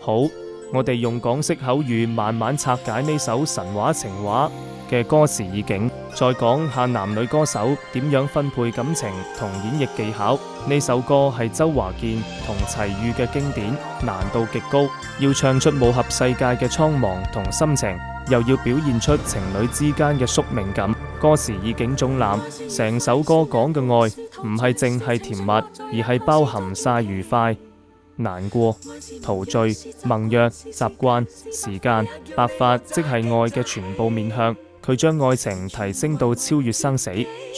好，我哋用港式口語慢慢拆解呢首神話情話嘅歌詞意境，再講下男女歌手點樣分配感情同演繹技巧。呢首歌係周華健同齊豫嘅經典，難度極高，要唱出武俠世界嘅蒼茫同深情，又要表現出情侶之間嘅宿命感。歌詞意境總攬，成首歌講嘅愛唔係淨係甜蜜，而係包含晒愉快、難過、陶醉、盟約、習慣、時間、白髮，即係愛嘅全部面向。佢將愛情提升到超越生死、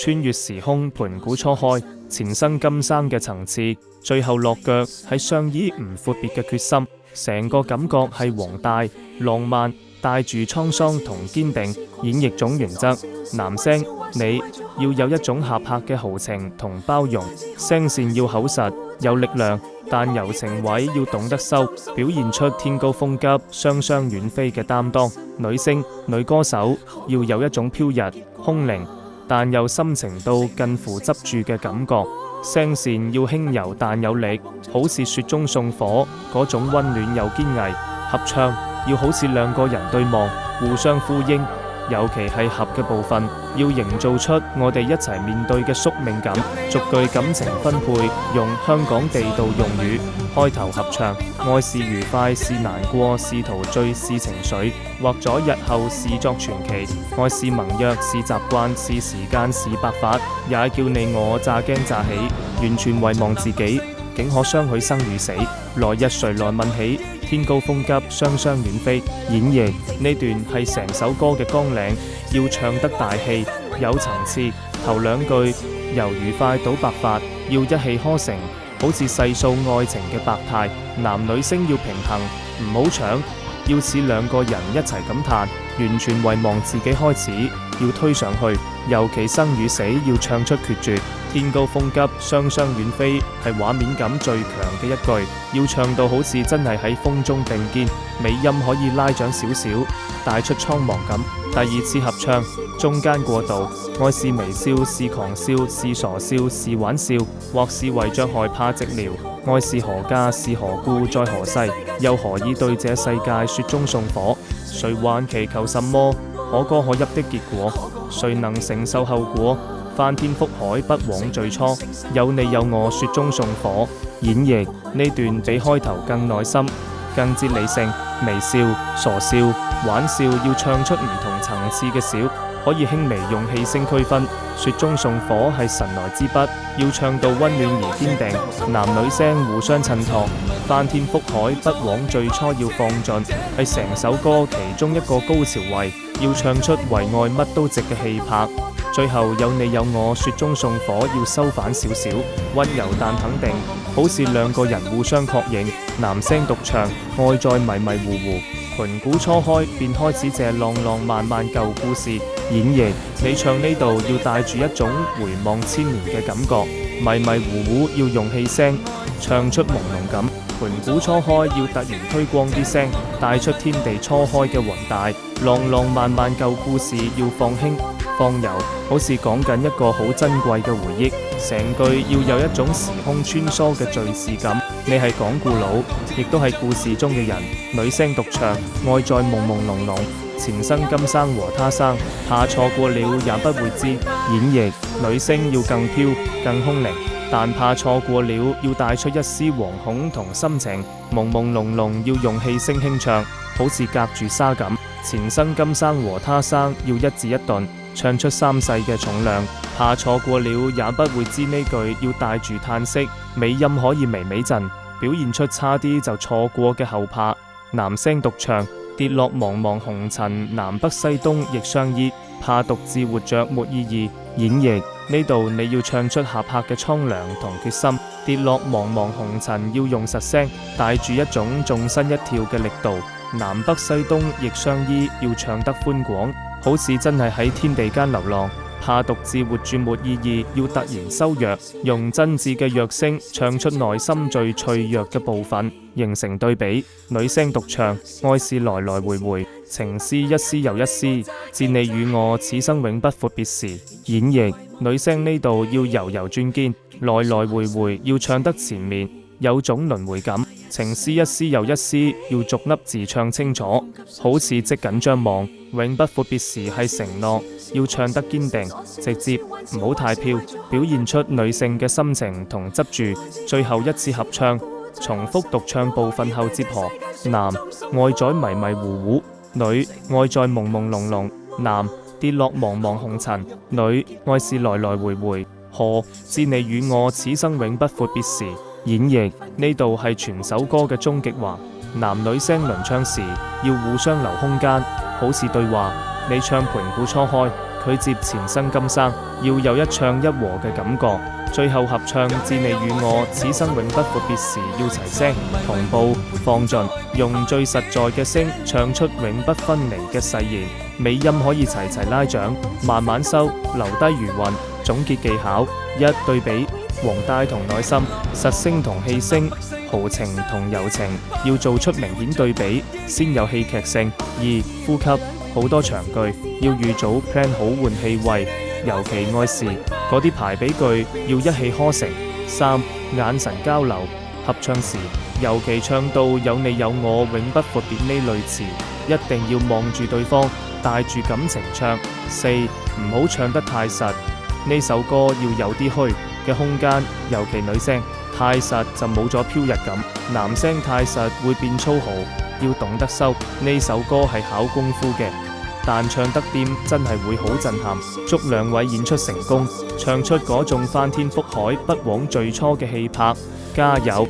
穿越時空、盤古初開、前生今生嘅層次，最後落腳喺相依唔闊別嘅決心。成個感覺係宏大、浪漫，帶住滄桑同堅定。演繹總原則：男聲你要有一種合拍嘅豪情同包容，聲線要厚實有力量，但柔情位要懂得收，表現出天高風急、雙雙遠飛嘅擔當。女歌手要有一種飄逸、空靈，但又深情到近乎執住嘅感覺。聲線要輕柔但有力，好似雪中送火嗰種溫暖又堅毅。合唱要好似兩個人對望，互相呼應。尤其係合嘅部分，要營造出我哋一齊面對嘅宿命感。逐句感情分配，用香港地道用語。開頭合唱，愛是愉快，是難過，是陶醉，是情緒，或咗日後是作傳奇。愛是盟約，是習慣，是時間，是白髮，也叫你我乍驚乍喜，完全遺忘自己，竟可相許生與死。來日誰來問起？天高風急，雙雙遠飛。演繹呢段係成首歌嘅綱領，要唱得大氣有層次。頭兩句由愉快到白髮，要一氣呵成，好似細數愛情嘅百態。男女聲要平衡，唔好搶，要似兩個人一齊感嘆，完全遺忘自己開始，要推上去。尤其生與死要唱出決絕。天高風急，雙雙遠飛係畫面感最強嘅一句，要唱到好似真係喺風中並肩，尾音可以拉長少少，帶出蒼茫感。第二次合唱，中間過渡，愛是微笑，是狂笑，是傻笑，是玩笑，或是為着害怕寂寥。愛是何價，是何故，在何世，又何以對這世界雪中送火？誰還祈求什麼可歌可泣的結果？誰能承受後果？翻天覆海不枉最初，有你有我雪中送火。演繹呢段比開頭更內心、更哲理性。微笑、傻笑、玩笑要唱出唔同層次嘅笑，可以輕微用氣聲區分。雪中送火係神來之筆，要唱到溫暖而堅定。男女聲互相襯托，翻天覆海不枉最初要放盡，係成首歌其中一個高潮位，要唱出為愛乜都值嘅氣魄。最後有你有我雪中送火要收返少少，溫柔但肯定，好似兩個人互相確認。男聲獨唱，愛在迷迷糊糊，盤古初開便開始這浪浪漫漫舊故事。演繹你唱呢度要帶住一種回望千年嘅感覺，迷迷糊糊要用氣聲唱出朦朧感。盤古初開要突然推光啲聲，帶出天地初開嘅宏大。浪浪漫漫舊故事要放輕放柔，好似講緊一個好珍貴嘅回憶。成句要有一種時空穿梭嘅敘事感。你係講故佬，亦都係故事中嘅人。女聲獨唱，愛在朦朦朧朧，前生今生和他生，怕錯過了也不會知。演繹女聲要更飄更空靈，但怕錯過了要帶出一絲惶恐同心情。朦朦朧朧要用氣聲輕唱，好似隔住沙咁。前生今生和他生要一字一頓，唱出三世嘅重量。怕錯過了也不會知，呢句要帶住嘆息，尾音可以微微震，表現出差啲就錯過嘅後怕。男聲獨唱，跌落茫茫紅塵，南北西東亦相依，怕獨自活着沒意義。演繹呢度你要唱出合拍嘅蒼涼同決心。跌落茫茫紅塵要用實聲，帶住一種縱身一跳嘅力度。南北西東亦相依要唱得寬廣，好似真係喺天地間流浪。怕獨自活住沒意義，要突然收弱，用真摯嘅弱聲唱出內心最脆弱嘅部分，形成對比。女聲獨唱，愛是來來回回，情絲一絲又一絲，致你與我此生永不闊別時。演繹女聲呢度要柔柔轉堅，來來回回要唱得前面，有種輪迴感。情詩一詩又一詩，要逐粒字唱清楚，好似即緊張望，永不闊別時係承諾，要唱得堅定直接，唔好太飄，表現出女性嘅心情同執住。最後一次合唱，重複獨唱部分後接和。男，愛在迷迷糊糊，女，愛在朦朦朧朧。男，跌落茫茫紅塵，女，愛是來來回回。何，知你與我此生永不闊別時。演繹呢度係全首歌嘅終極話，男女聲輪唱時要互相留空間，好似對話。你唱盤古初開，佢接前生今生，要有一唱一和嘅感覺。最後合唱致你與我此生永不闊別時，要齊聲同步放盡，用最實在嘅聲唱出永不分離嘅誓言。尾音可以齊齊拉長，慢慢收，留低餘韻。總結技巧：一、對比宏大同內心，實聲同氣聲，豪情同柔情，要做出明顯對比，先有戲劇性。二、呼吸，好多長句要預早 plan 好換氣位，尤其愛時嗰啲排比句要一氣呵成。三、眼神交流，合唱時尤其唱到有你有我永不闊別呢類詞，一定要望住對方，帶住感情唱。四、唔好唱得太實，呢首歌要有啲虛嘅空間，尤其女聲太實就冇咗飄逸感，男聲太實會變粗豪，要懂得收。呢首歌係考功夫嘅，但唱得掂真係會好震撼。祝兩位演出成功，唱出嗰種翻天覆海不枉最初嘅氣魄，加油！